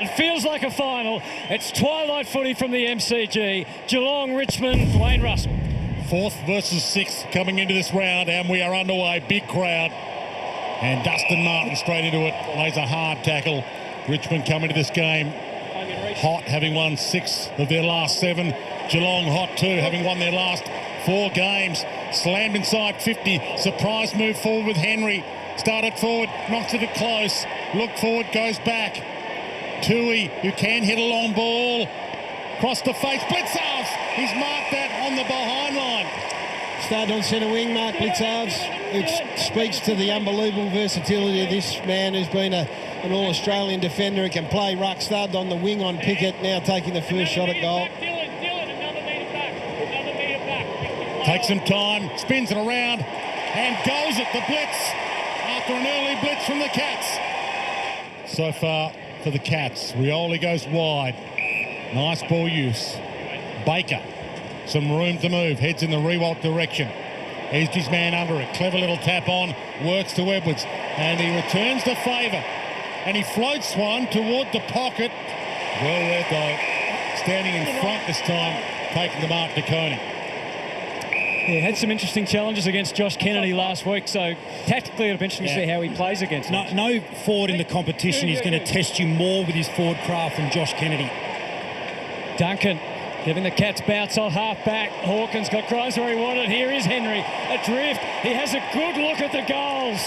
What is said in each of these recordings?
It feels like a final. It's twilight footy from the MCG. Geelong, Richmond, Wayne Russell. 4th versus 6th coming into this round, and we are underway. Big crowd. And Dustin Martin straight into it. Lays a hard tackle. Richmond coming to this game hot, having won 6 of their last 7. Geelong hot too, having won their last 4 games. Slammed inside 50. Surprise move forward with Henry. Started forward, knocks it close. Look forward, goes back. Tui, who can hit a long ball. Cross the face, Blitzarves. He's marked that on the behind line. Started on centre wing, Mark Blitzarves, which speaks to the unbelievable versatility of this man who's been an All-Australian defender who can play ruck. Started on the wing on Pickett, now taking the first shot at goal. Takes some time, spins it around and goes at the blitz after an early blitz from the Cats. So far for the Cats, Rioli goes wide. Nice ball use. Baker, some room to move, heads in the Rewalt direction. Edged his man under it. Clever little tap on, works to Edwards, and he returns the favour. And he floats one toward the pocket. Well read though. Standing in front this time, taking the mark to Coney. Yeah, had some interesting challenges against Josh Kennedy last week, so tactically it'll be interesting to see how he plays against him. No forward in the competition is going to test you more with his forward craft than Josh Kennedy. Duncan giving the Cats bounce on half back. Hawkins got Grimes where he wanted. Here is Henry adrift. He has a good look at the goals.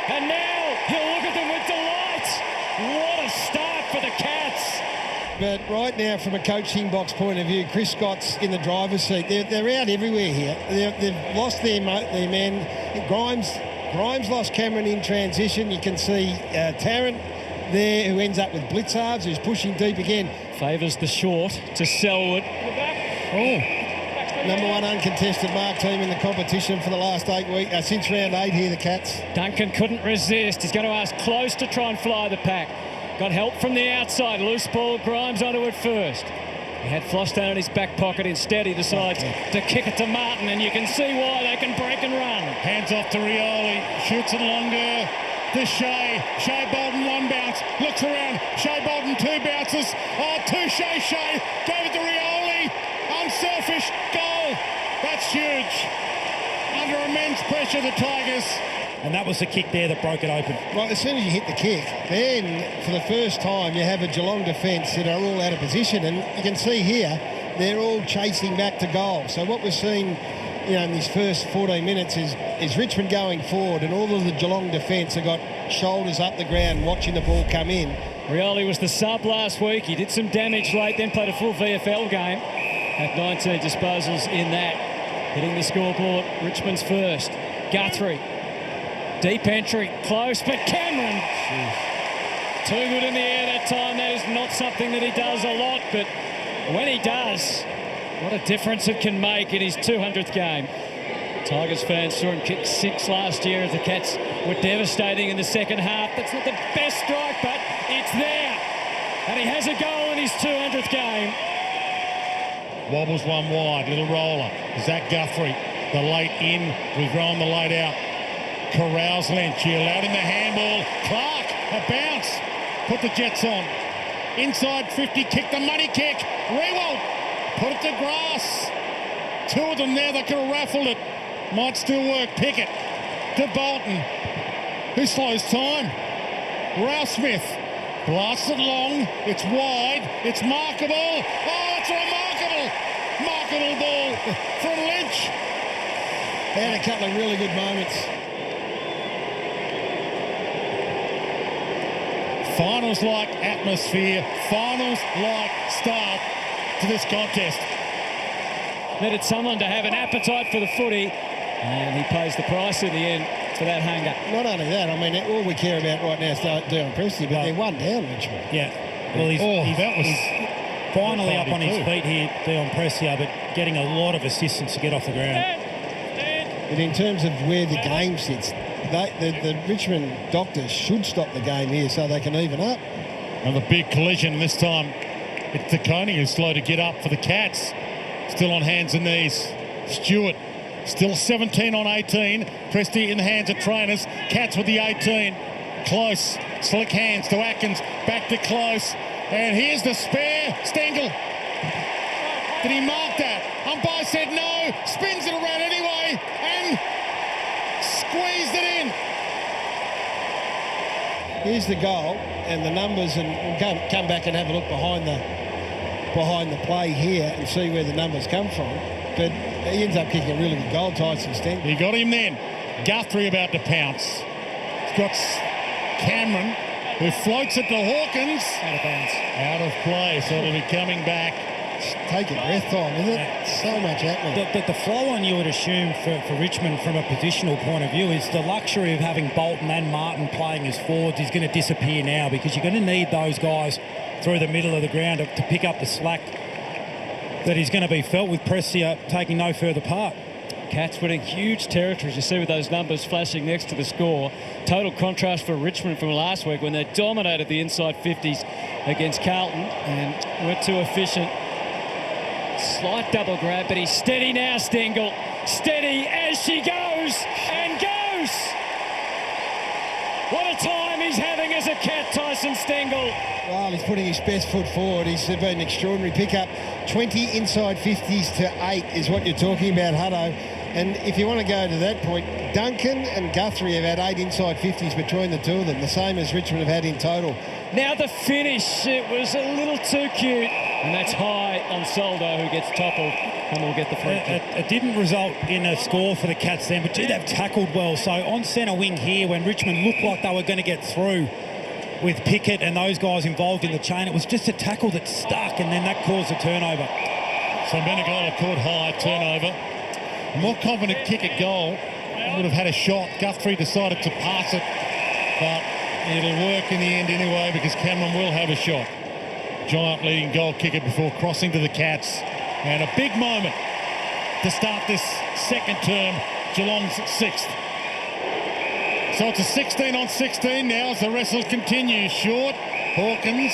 And now he'll look at them with delight. What a start for the Cats. But right now, from a coaching box point of view, Chris Scott's in the driver's seat. They're out everywhere here. They've lost their men. Grimes lost Cameron in transition. You can see Tarrant there, who ends up with Blitzarves, who's pushing deep again. Favours the short to Selwood. Number 1 uncontested mark team in the competition for the last 8 weeks, since round 8 here, the Cats. Duncan couldn't resist. He's going to ask close to try and fly the pack. Got help from the outside. Loose ball, Grimes onto it first. He had Floston in his back pocket. Instead, he decides to kick it to Martin, and you can see why they can break and run. Hands off to Rioli. Shoots it longer. To Shea. Shea Bolton 1 bounce. Looks around. Shea Bolton 2 bounces. Oh, touche Shea. Gave it to Rioli. Unselfish. Goal. That's huge. Under immense pressure, the Tigers. And that was the kick there that broke it open. Right, as soon as you hit the kick, then for the first time you have a Geelong defence that are all out of position, and you can see here they're all chasing back to goal. So what we're seeing, in these first 14 minutes is Richmond going forward, and all of the Geelong defence have got shoulders up the ground watching the ball come in. Rioli was the sub last week. He did some damage late, then played a full VFL game. Had 19 disposals in that. Hitting the scoreboard, Richmond's first. Guthrie. Deep entry, close, but Cameron. Too good in the air that time. That is not something that he does a lot, but when he does, what a difference it can make in his 200th game. Tigers fans saw him kick 6 last year as the Cats were devastating in the second half. That's not the best strike, but it's there. And he has a goal in his 200th game. Wobbles one wide, little roller. Zach Guthrie, the late in, we've rolled the late out. Corrals Lynch, he allowed him the handball. Clark, a bounce. Put the Jets on. Inside 50, kick the money kick. Rewalt, put it to grass. 2 of them there that could have raffled it. Might still work. Pickett to Bolton, who slows time. Rouse Smith blasts it long. It's wide. It's markable. Oh, it's remarkable. Markable ball from Lynch. They had a couple of really good moments. Finals-like atmosphere, finals-like start to this contest. Needed someone to have an appetite for the footy, and he pays the price in the end for that hunger. Not only that, I mean, all we care about right now is Dion Presty, but they're 1 down, Richmond. Yeah. Well, he's finally up on his feet here, Dion Prestia, but getting a lot of assistance to get off the ground. But in terms of where the game sits, the Richmond doctors should stop the game here so they can even up. Another big collision, this time it's De Koning who's slow to get up for the Cats. Still on hands and knees. Stewart still 17 on 18. Presty in the hands of trainers. Cats with the 18. Close. Slick hands to Atkins. Back to Close. And here's the spare. Stengel. Did he mark that? Umpire said no. Spins it around anyway and squeezed it in. Here's the goal and the numbers, and we'll come back and have a look behind the play here and see where the numbers come from. But he ends up kicking a really good goal, Tyson Stengel. He got him then. Guthrie about to pounce. He's got Cameron, who floats it to Hawkins. Out of bounds. Out of play, so it'll be coming back. It's taking breath time, isn't it? So much happening. The flow on, you would assume, for Richmond from a positional point of view is the luxury of having Bolton and Martin playing as forwards is going to disappear now, because you're going to need those guys through the middle of the ground to pick up the slack that is going to be felt with Prestia taking no further part. Cats winning huge territories, you see with those numbers flashing next to the score. Total contrast for Richmond from last week when they dominated the inside 50s against Carlton and weren't too efficient. Slight double grab, but he's steady now, Stengel. Steady as she goes and goes. What a time he's having as a Cat, Tyson Stengel. Well, he's putting his best foot forward. He's been an extraordinary pickup. 20 inside 50s to 8 is what you're talking about, Hutto. And if you want to go to that point, Duncan and Guthrie have had 8 inside 50s between the two of them, the same as Richmond have had in total. Now the finish, it was a little too cute. And that's high on Soldo, who gets toppled and will get the free kick. It didn't result in a score for the Cats then, but they've tackled well. So on centre wing here, when Richmond looked like they were going to get through with Pickett and those guys involved in the chain, it was just a tackle that stuck, and then that caused a turnover. So Menegola caught high, turnover. A more confident kick at goal would have had a shot. Guthrie decided to pass it, but it'll work in the end anyway because Cameron will have a shot. Giant leading goal kicker before crossing to the Cats. And a big moment to start this second term, Geelong's 6th. So it's a 16 on 16 now as the wrestle continues. Short, Hawkins.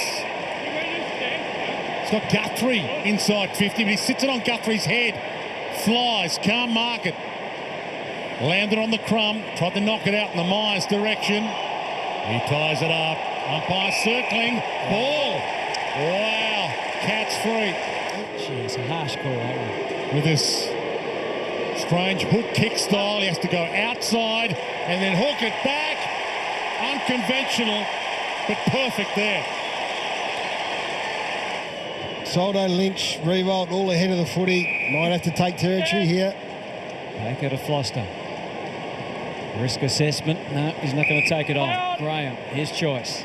It's got Guthrie inside 50, but he sits it on Guthrie's head. Flies, can't mark it. Landed on the crumb, tried to knock it out in the Myers direction. He ties it up. Umpire circling. Ball. Wow. Cats free. Gee, it's a harsh call, that one. With this strange hook kick style, he has to go outside and then hook it back. Unconventional, but perfect there. Soldo, Lynch, Revolt all ahead of the footy. Might have to take territory here. Back out of Foster. Risk assessment. No, he's not going to take it on. Graham, his choice.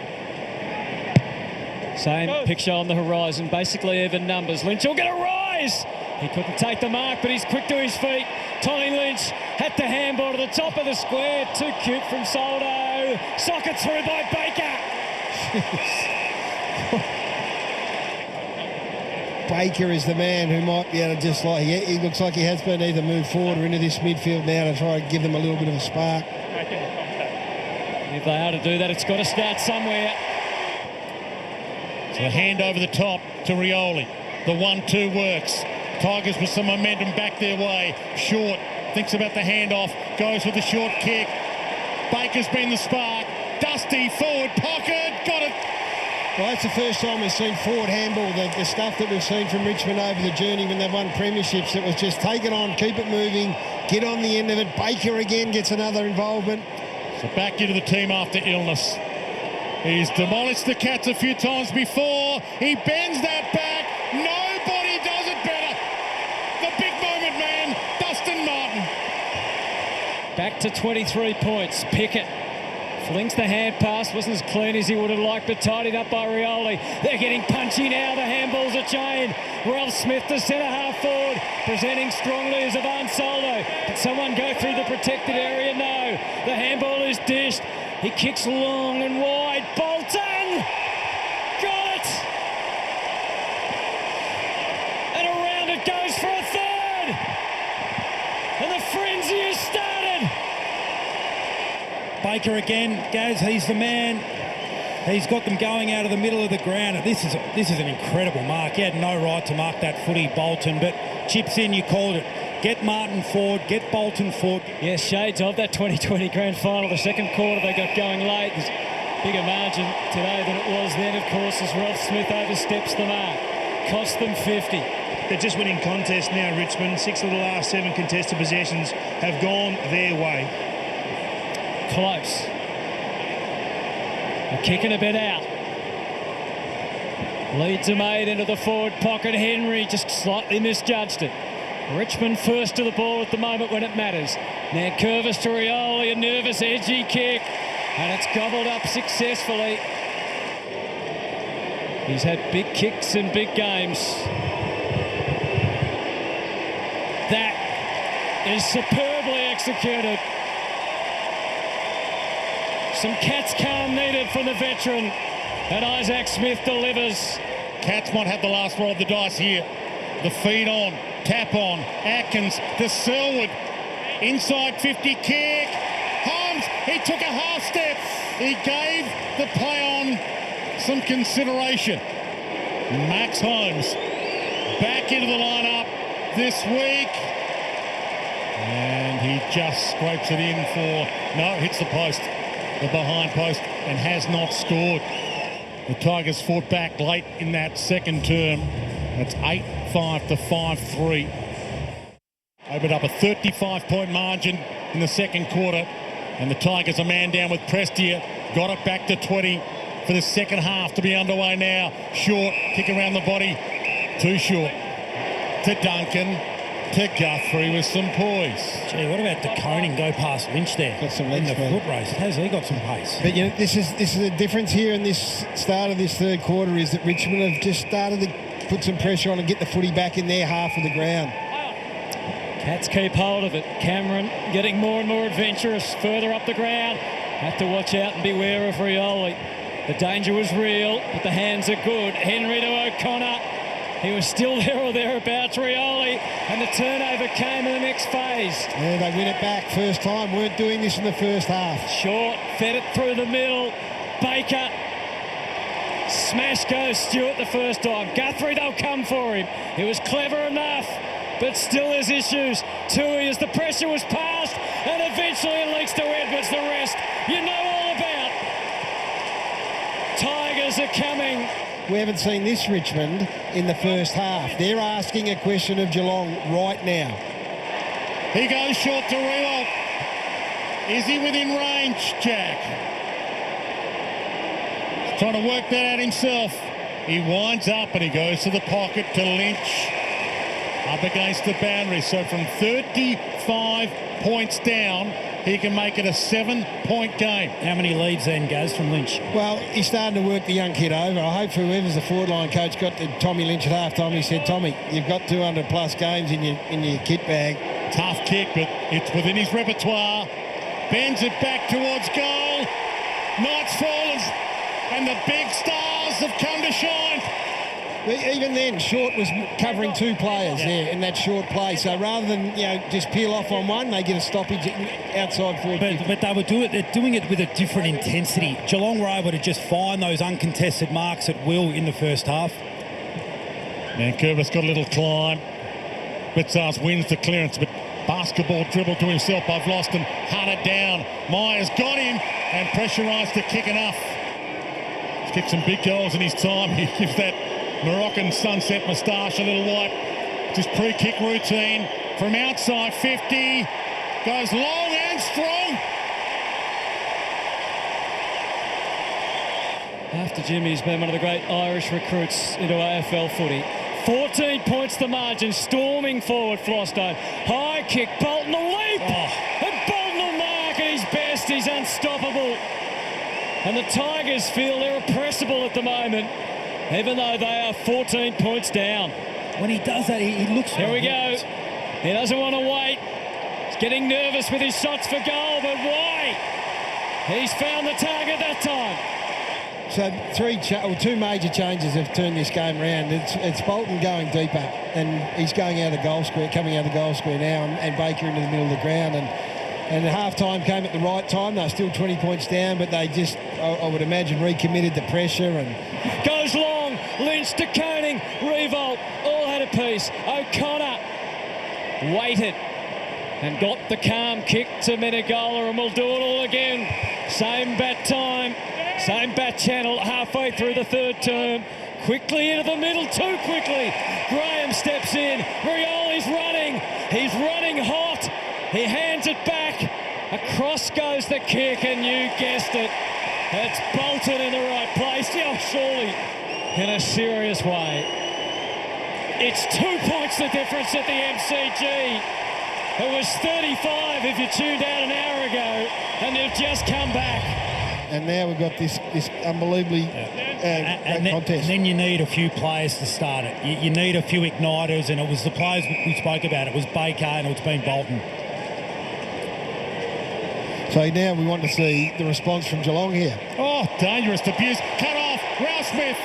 Same picture on the horizon. Basically even numbers. Lynch will get a rise. He couldn't take the mark, but he's quick to his feet. Tommy Lynch had to handball to the top of the square. Too cute from Soldo. Socket through by Baker. Baker is the man who might be able to just like, he looks like he has been either move forward or into this midfield now to try and give them a little bit of a spark. If they are to do that, it's got to start somewhere. So a hand over the top to Rioli. The 1-2 works. Tigers with some momentum back their way. Short thinks about the handoff. Goes with the short kick. Baker's been the spark. Dusty forward pocket. Got it. Well, that's the first time we've seen forward handball, the stuff that we've seen from Richmond over the journey when they've won premierships. It was just take it on, keep it moving, get on the end of it. Baker again gets another involvement. So back into the team after illness. He's demolished the Cats a few times before. He bends that back. Nobody does it better. The big moment man, Dustin Martin. Back to 23 points. Pickett flings the hand pass. Wasn't as clean as he would have liked, but tidied up by Rioli. They're getting punchy now. The handball's a chain. Ralph Smith, the centre half forward, presenting strongly as Ivan Soldo. Did someone go through the protected area? No. The handball is dished. He kicks long and wide. Bolton! Got it! And around it goes for a third! And the frenzy has started! Baker again, Gaz, he's the man. He's got them going out of the middle of the ground. This is an incredible mark. He had no right to mark that footy, Bolton, but chips in, you called it. Get Martin forward, get Bolton forward. Yes, shades of that 2020 grand final. The second quarter they got going late. There's bigger margin today than it was then, of course, as Ralph Smith oversteps the mark. Cost them 50. They're just winning contests now, Richmond. 6 of the last 7 contested possessions have gone their way. Close. A kick and a bit out. Leads are made into the forward pocket. Henry just slightly misjudged it. Richmond first to the ball at the moment when it matters. Now Curvis to Rioli, a nervous, edgy kick. And it's gobbled up successfully. He's had big kicks in big games. That is superbly executed. Some cat's calm needed from the veteran. And Isaac Smith delivers. Cats might have the last roll of the dice here. The feed on, tap on, Atkins to Selwood. Inside 50 kick. Holmes, he took a half step. He gave the play on some consideration. Max Holmes back into the lineup this week. And he just scrapes it in for, no, hits the post, the behind post, and has not scored. The Tigers fought back late in that second term. It's 8-5 to 5-3. Opened up a 35-point margin in the second quarter. And the Tigers a man down with Prestia. Got it back to 20 for the second half to be underway now. Short, kick around the body. Too short. To Duncan. To Guthrie with some poise. Gee, what about De Koning go past Lynch there? Got some in legs, the man. foot race. Has he got some pace? But you know, this is the difference here in this start of this third quarter is that Richmond have just started to put some pressure on and get the footy back in their half of the ground. Cats keep hold of it. Cameron getting more and more adventurous further up the ground. Have to watch out and beware of Rioli. The danger was real, but the hands are good. Henry to O'Connor. He was still there or thereabouts, Rioli, and the turnover came in the next phase. Yeah, they win it back first time. Weren't doing this in the first half. Short, fed it through the middle. Baker. Smash goes Stewart the first time. Guthrie, they'll come for him. He was clever enough, but still there's issues. Tui as the pressure was passed, and eventually it leaks to Edwards. The rest you know all about. Tigers are coming. We haven't seen this Richmond in the first half. They're asking a question of Geelong right now. He goes short to Riewoldt. Is he within range, Jack? He's trying to work that out himself. He winds up and he goes to the pocket to Lynch. Up against the boundary. So from 35 points down, he can make it a 7-point game. How many leads then, Gaz, from Lynch? Well, he's starting to work the young kid over. I hope whoever's the forward line coach got to Tommy Lynch at half time. He said, Tommy, you've got 200 plus games in your kit bag. Tough kick, but it's within his repertoire. Bends it back towards goal. Night's fallen, and the big stars have come to shine. Even then, Short was covering 2 players there in that short play. So rather than just peel off on one, they get a stoppage outside forward. But they're doing it with a different intensity. Geelong were able to just find those uncontested marks at will in the first half. And Curvis got a little climb. Bitzars wins the clearance, but basketball dribble to himself. I've lost him. Hunter down. Myers got him and pressurised the kick enough. He's kicked some big goals in his time. He gives that Moroccan sunset moustache a little wipe. Just pre-kick routine from outside 50. Goes long and strong. After Jimmy's been one of the great Irish recruits into AFL footy. 14 points the margin, storming forward Flostone. High kick, Bolton will leap. And Bolton will mark at his best. He's unstoppable. And the Tigers feel they're oppressible at the moment, even though they are 14 points down. When he does that, he looks... Here we go. He doesn't want to wait. He's getting nervous with his shots for goal, but why? He's found the target that time. So 2 major changes have turned this game around. It's Bolton going deeper, and he's going out of the goal square, coming out of the goal square now, and Baker into the middle of the ground. And half-time came at the right time. They're still 20 points down, but they just, I would imagine, recommitted the pressure. And goes long. Lynch to Koning. Revolt. All had a piece. O'Connor waited and got the calm kick to Menegola, and we'll do it all again. Same bat time. Same bat channel halfway through the third term. Quickly into the middle, too quickly. Graham steps in. Rioli's running. He's running hot. He hands it back. Across goes the kick, and you guessed it. It's Bolton in the right place. Oh, surely in a serious way. It's 2 points the difference at the MCG. It was 35 if you tuned out an hour ago, and they've just come back. And now we've got this unbelievably great contest. And then you need a few players to start it. You need a few igniters, and it was the players we spoke about. It was Baker and it's been Bolton. So now we want to see the response from Geelong here. Oh, dangerous abuse. Cut off. Rouse Smith.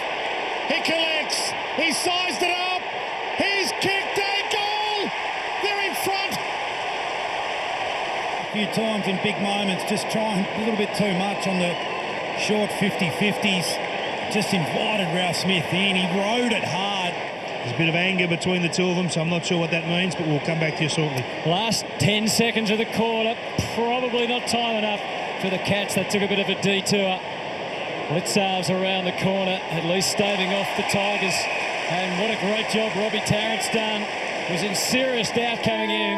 He collects. He sized it up. He's kicked a goal. They're in front. A few times in big moments, just trying a little bit too much on the short 50-50s. Just invited Rouse Smith in. He rode it hard. There's a bit of anger between the two of them, so I'm not sure what that means, but we'll come back to you shortly. Last 10 seconds of the quarter, probably not time enough for the Cats. They took a bit of a detour. Blitzarves around the corner, at least staving off the Tigers. And what a great job Robbie Tarrant's done. Was in serious doubt coming in.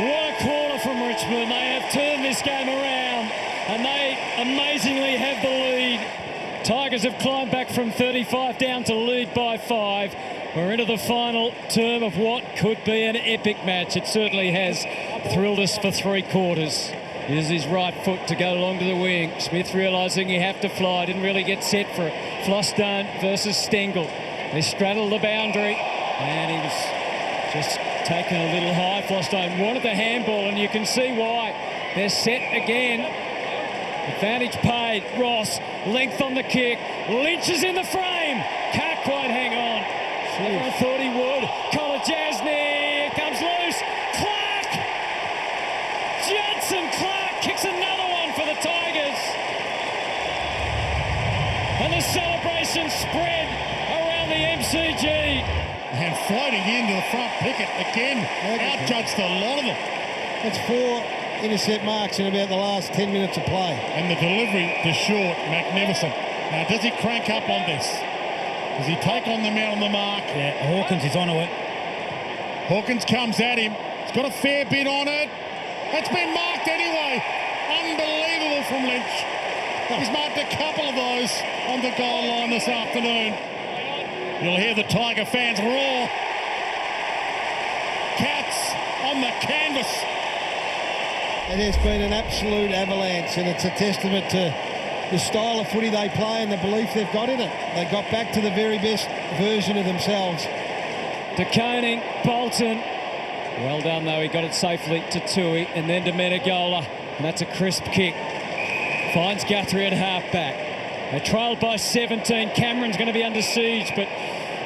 What a quarter from Richmond. They have turned this game around, and they amazingly have the lead. Tigers have climbed back from 35 down to lead by 5. We're into the final term of what could be an epic match. It certainly has thrilled us for 3 quarters. Uses his right foot to go along to the wing. Smith realising you have to fly. Didn't really get set for it. Flostone versus Stengel. They straddled the boundary, and he was just taken a little high. Flostone wanted the handball, and you can see why. They're set again. Advantage paid. Ross, length on the kick. Lynch is in the frame. Can't quite hang on. I thought he would. Kolajasny comes loose. Clark! Judson Clark kicks another one for the Tigers. And the celebration spread around the MCG. And floating into the front picket again. Outjudged a lot of them. That's 4 intercept marks in about the last 10 minutes of play. And the delivery to short, magnificent. Now, does he crank up on this? Does he take on the man on the mark? Yeah, Hawkins is onto it. Hawkins comes at him. He's got a fair bit on it. It's been marked anyway. Unbelievable from Lynch. He's marked a couple of those on the goal line this afternoon. You'll hear the Tiger fans roar. Cats on the canvas. It has been an absolute avalanche, and it's a testament to the style of footy they play and the belief they've got in it. They got back to the very best version of themselves. De Koning, Bolton. Well done, though. He got it safely to Tui and then to Menegola. And that's a crisp kick. Finds Guthrie at half-back. They trailed by 17. Cameron's going to be under siege, but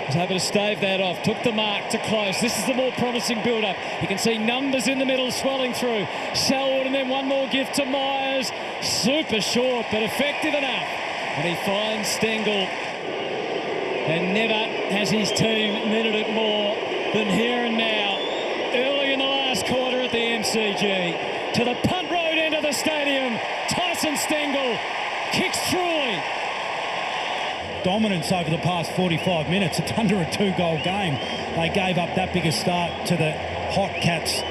was able to stave that off. Took the mark to close. This is the more promising build-up. You can see numbers in the middle swelling through. Selwood, and then one more gift to Myers. Super short, but effective enough. And he finds Stengel. And never has his team needed it more than here and now. Early in the last quarter at the MCG. To the punt road end of the stadium. Tyson Stengel kicks truly. Dominance over the past 45 minutes. It's under a 2-goal game. They gave up that big a start to the Hot Cats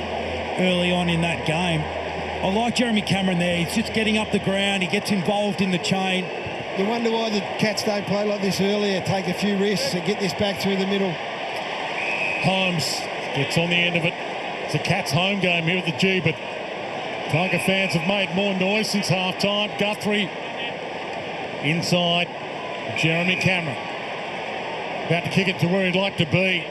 early on in that game. I like Jeremy Cameron there. He's just getting up the ground. He gets involved in the chain. You wonder why the Cats don't play like this earlier, take a few risks and get this back through the middle. Holmes gets on the end of it. It's a Cats home game here at the G, but Tiger fans have made more noise since half-time. Guthrie inside. Jeremy Cameron about to kick it to where he'd like to be.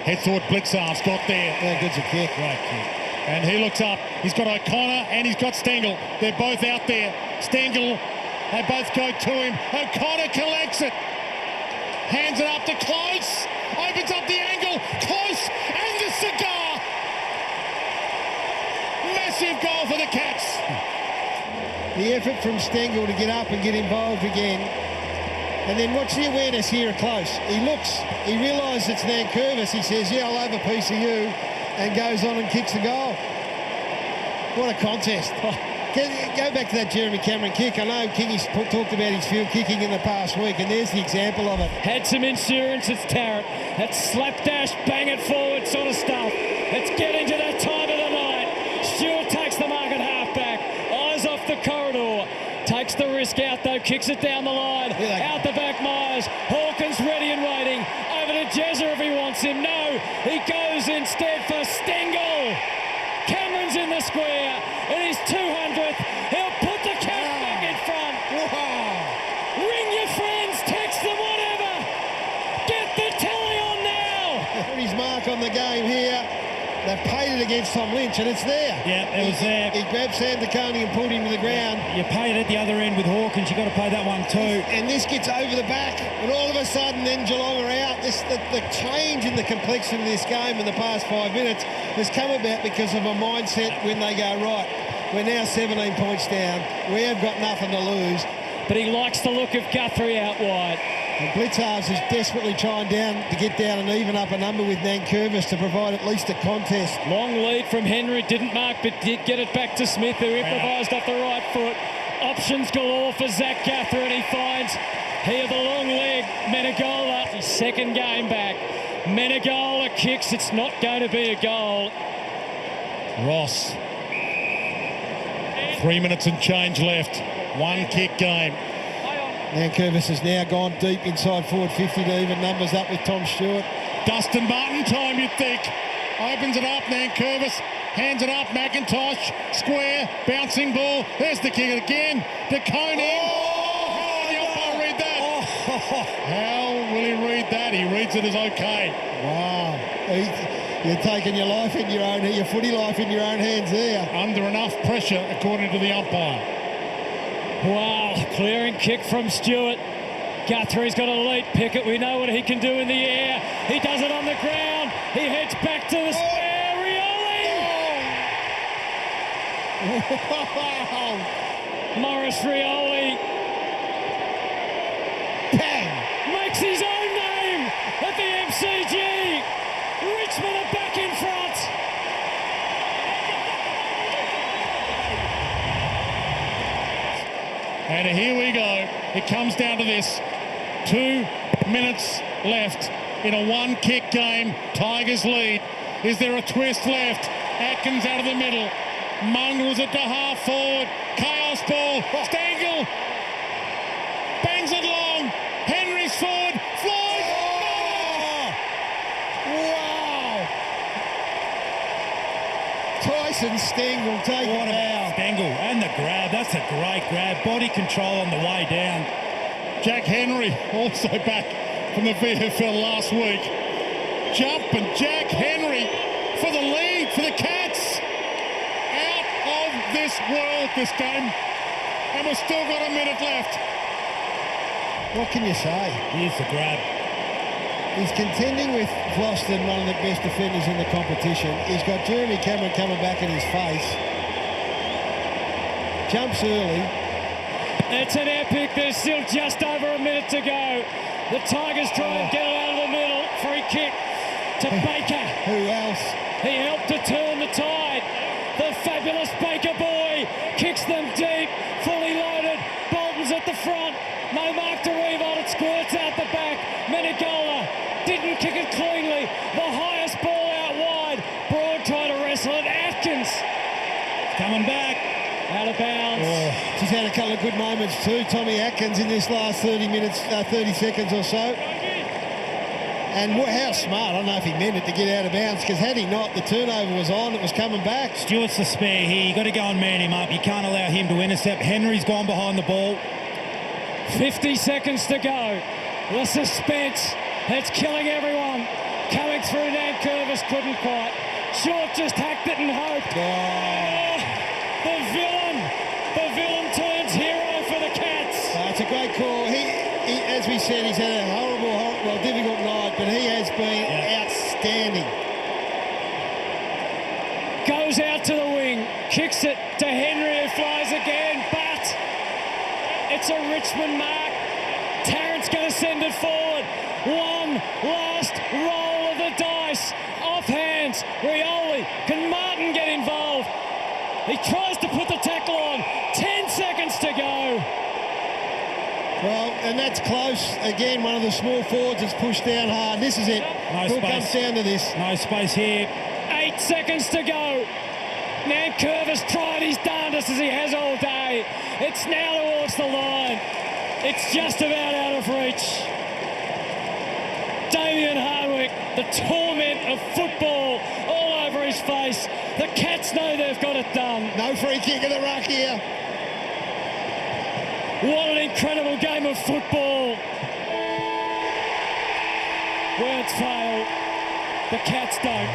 Heads toward Blitzarves, got there. Yeah, good's a kick. Great kick. And he looks up. He's got O'Connor and he's got Stengel. They're both out there. Stengel, they both go to him. O'Connor collects it. Hands it up to Close. Opens up the angle. Close and the cigar. Massive goal for the Cats. The effort from Stengel to get up and get involved again. And then watch the awareness here at Close. He looks, he realises it's Nankervis. He says, yeah, I'll have a piece of you, and goes on and kicks the goal. What a contest. go back to that Jeremy Cameron kick. I know Kingy's talked about his field kicking in the past week, and there's the example of it. Had some insurance, it's Tarrant. That slapdash, bang it forward sort of stuff. It's getting to that time of the night. Stewart takes the mark at half-back. Eyes off the corridor. Takes the risk out, though. Kicks it down the line. Out the back, Myers. Hawkins ready and waiting. Over to Jezza if he wants him. No, he goes instead for Stengel. Cameron's in the square. In his 200th. He'll put the count back in front. Wow. Ring your friends. Text them, whatever. Get the telly on now. Put his mark on the game here. They've paid it against Tom Lynch, and it's there. Yeah, it was there. He grabbed Sam DeConey and pulled him to the ground. You paid at the other end with Hawkins. You've got to pay that one too. And this gets over the back, and all of a sudden then Geelong are out. The change in the complexity of this game in the past 5 minutes has come about because of a mindset when they go, right, we're now 17 points down. We have got nothing to lose. But he likes the look of Guthrie out wide. And Blitzarves is desperately trying to get down and even up a number with Nankervis to provide at least a contest. Long lead from Henry, didn't mark but did get it back to Smith, who improvised off the right foot. Options galore for Zach Guthrie, and he finds here the long leg, Menegola, his second game back. Menegola kicks, it's not going to be a goal. Ross. 3 minutes and change left. One kick game. Nankervis has now gone deep inside forward 50 to even numbers up with Tom Stewart. Dustin Martin time, you'd think. Opens it up, Nankervis hands it up, McIntosh, square, bouncing ball. There's the kick again. DeConey. Oh, how will the umpire read that? How will he read that? He reads it as okay. Wow. You're taking your life in your own, your footy life in your own hands there. Under enough pressure, according to the umpire. Wow, clearing kick from Stewart. Guthrie's got a lead. Pickett, we know what he can do in the air. He does it on the ground. He heads back to the square. Rioli! Wow. Morris Rioli. Bang! Makes his own name at the MCG. Richmond are back in front. And here we go. It comes down to this. 2 minutes left in a one-kick game. Tigers lead. Is there a twist left? Atkins out of the middle. Mongrels it to half forward. Chaos ball. Stengel bangs it long. Henry's forward. Floyd. Oh! Wow! Tyson Stengel taking it out. Stengel and the grab. That's a great grab. Body control on the way down. Jack Henry also back from the VFL last week. Jump and Jack Henry for the lead for the Cats. Out of this world, this game. And we've still got a minute left. What can you say? Here's the grab. He's contending with Floston, one of the best defenders in the competition. He's got Jeremy Cameron coming back in his face. Jumps early. It's an epic. There's still just over a minute to go. The Tigers try and get it out of the middle. Free kick to Baker. Who else? He helped to turn the tide. The fabulous Baker boy kicks them deep, fully loaded. Bolton's at the front. No mark to Revolt. It squirts out the back. Menegola didn't kick it cleanly. The highest ball out wide. Broad tried to wrestle it. Atkins Coming back. out of bounds. Oh, she's had a couple of good moments too, Tommy Atkins, in this last 30 seconds or so. And how smart. I don't know if he meant it to get out of bounds, because had he not, the turnover was on, it was coming back. Stewart's the spare here. You've got to go and man him up. You can't allow him to intercept. Henry's gone behind the ball. 50 seconds to go. The suspense, it's killing everyone. Coming through, Nankervis couldn't quite. Short just hacked it and hoped. Oh, the villain turns hero for the Cats. It's a great call. He, as we said, he's had a horrible, difficult night, but he has been outstanding. Goes out to the wing, kicks it to Henry, who flies again, but it's a Richmond mark. Tarrant's going to send it forward. One last roll of the dice. Off hands. Rioli. Can Martin get involved? He tries to put the tackle on. and that's close. Again, one of the small forwards has pushed down hard. This is it. No It all space. comes down to this. No space here. 8 seconds to go. Nankerv has tried his darndest as he has all day. It's now towards the line. It's just about out of reach. Damien Hardwick, the torment of football all over his face. The Cats know they've got it done. No free kick in the ruck here. What an incredible game of football. Words fail. The Cats don't.